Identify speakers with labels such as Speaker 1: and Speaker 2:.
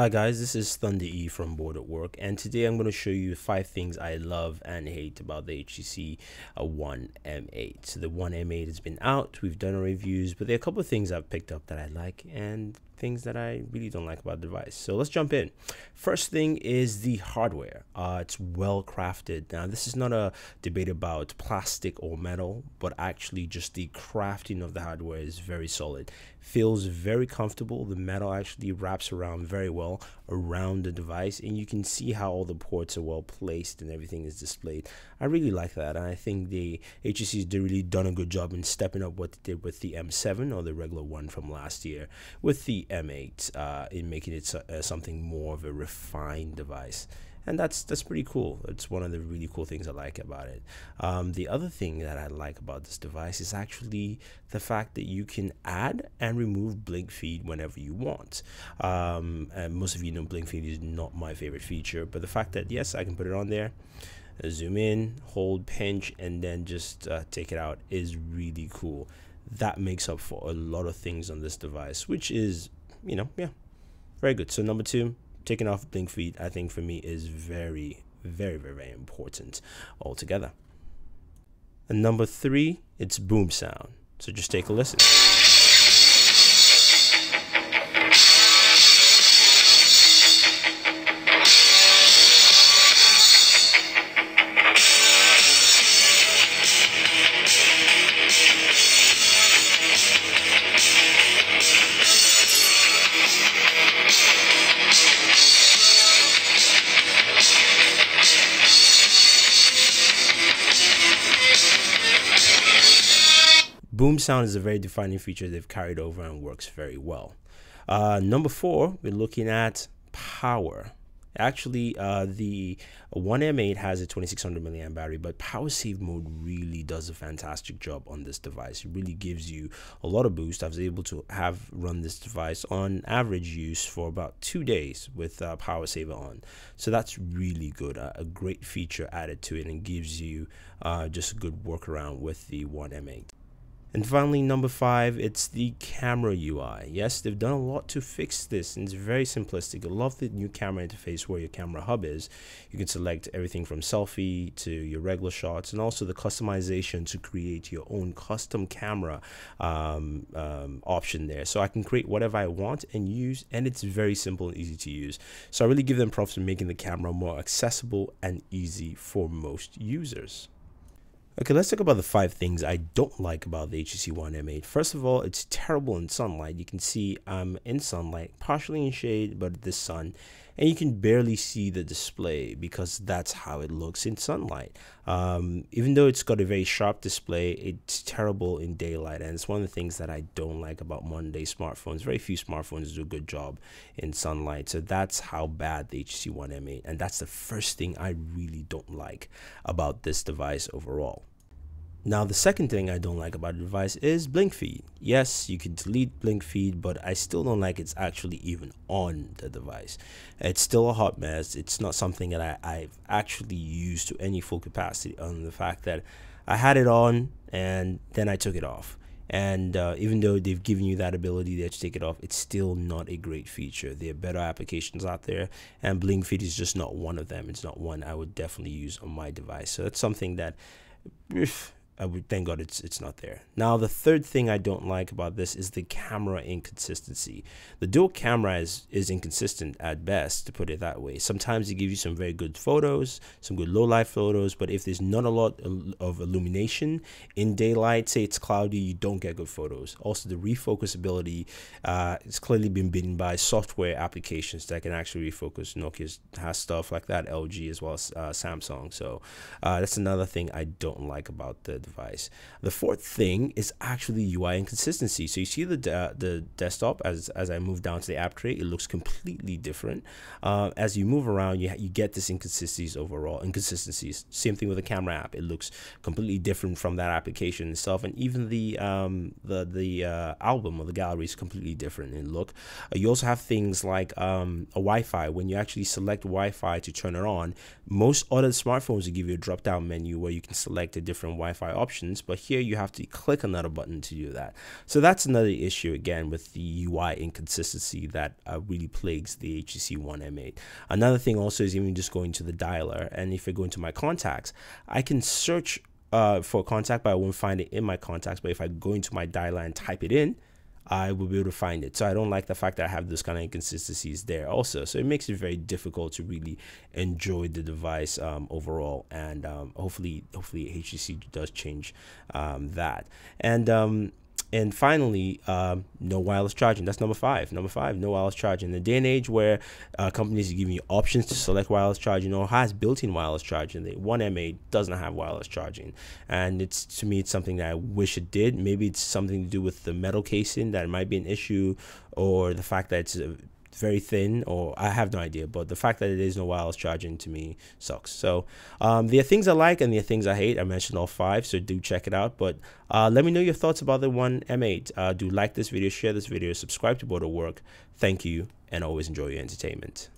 Speaker 1: Hi guys, this is Thunder E from Bored at Work, and today I'm going to show you 5 things I love and hate about the HTC One M8. So the One M8 has been out, we've done our reviews, but there are a couple of things I've picked up that I like and things that I really don't like about the device. So let's jump in. First thing is the hardware. It's well crafted. Now this is not a debate about plastic or metal, but actually just the crafting of the hardware is very solid. Feels very comfortable. The metal actually wraps around very well around the device, and you can see how all the ports are well placed and everything is displayed. I really like that, and I think the HTC has really done a good job in stepping up what they did with the M7 or the regular one from last year with the M8 in making it something more of a refined device. And that's pretty cool. It's one of the really cool things I like about it. The other thing that I like about this device is actually the fact that you can add and remove Blinkfeed whenever you want. And most of you know Blinkfeed is not my favorite feature, but the fact that yes, I can put it on there, zoom in, hold, pinch, and then just take it out is really cool. That makes up for a lot of things on this device, which is, very good. So number 2, taking off Blinkfeed, I think for me is very important altogether. And number 3, it's boom sound. So just take a listen. Boom sound is a very defining feature they've carried over and works very well. Number 4, we're looking at power. Actually, the One M8 has a 2600 milliamp battery, but power save mode really does a fantastic job on this device. It really gives you a lot of boost. I was able to run this device on average use for about 2 days with power saver on. So that's really good. A great feature added to it and gives you just a good workaround with the One M8. And finally, number 5, it's the camera UI. Yes, they've done a lot to fix this, and it's very simplistic. I love the new camera interface where your camera hub is. You can select everything from selfie to your regular shots, and also the customization to create your own custom camera option there. So I can create whatever I want and use, and it's very simple and easy to use. So I really give them props for making the camera more accessible and easy for most users. Okay, let's talk about the 5 things I don't like about the HTC One M8. First of all, it's terrible in sunlight. You can see I'm in sunlight, partially in shade, but the sun, and you can barely see the display because that's how it looks in sunlight. Even though it's got a very sharp display, it's terrible in daylight, and it's one of the things that I don't like about modern day smartphones. Very few smartphones do a good job in sunlight, so that's how bad the HTC One M8, and that's the first thing I really don't like about this device overall. Now, the second thing I don't like about the device is Blinkfeed. Yes, you can delete Blinkfeed, but I still don't like it's actually even on the device. It's still a hot mess. It's not something that I've actually used to any full capacity, other than the fact that I had it on and then I took it off. And even though they've given you that ability there to take it off, it's still not a great feature. There are better applications out there, and Blinkfeed is just not one of them. It's not one I would definitely use on my device. So that's something that I would thank God it's not there. Now, the third thing I don't like about this is the camera inconsistency. The dual camera is inconsistent at best, to put it that way. Sometimes it gives you some very good photos, some good low light photos, but if there's not a lot of illumination in daylight, say it's cloudy, you don't get good photos. Also, the refocus ability it's clearly been beaten by software applications that can actually refocus. Nokia has stuff like that, LG as well as Samsung. So that's another thing I don't like about the device. The fourth thing is actually UI inconsistency. So you see the desktop as I move down to the app tray, it looks completely different. As you move around, you get this inconsistencies. Same thing with the camera app. It looks completely different from that application itself, and even the album or the gallery is completely different in look. You also have things like a Wi-Fi. When you actually select Wi-Fi to turn it on, most other smartphones will give you a drop-down menu where you can select a different Wi-Fi options, but here you have to click another button to do that. So that's another issue again with the UI inconsistency that really plagues the HTC One M8. Another thing also is even just going to the dialer, and if I go into my contacts, I can search for a contact, but I won't find it in my contacts. But if I go into my dialer and type it in, I will be able to find it. So I don't like the fact that I have this kind of inconsistencies there also. So it makes it very difficult to really enjoy the device overall. And hopefully HTC does change that. And finally, no wireless charging. That's number five. Number five, no wireless charging. In the day and age where companies are giving you options to select wireless charging or has built-in wireless charging, the One M8 doesn't have wireless charging. And to me, it's something that I wish it did. Maybe it's something to do with the metal casing that might be an issue, or the fact that it's very thin, or I have no idea, but the fact that it is no wireless charging to me sucks. So there are things I like and there are things I hate. I mentioned all five, so do check it out. But let me know your thoughts about the One M8. Do like this video, share this video, subscribe to Booredatwork. Thank you, and always enjoy your entertainment.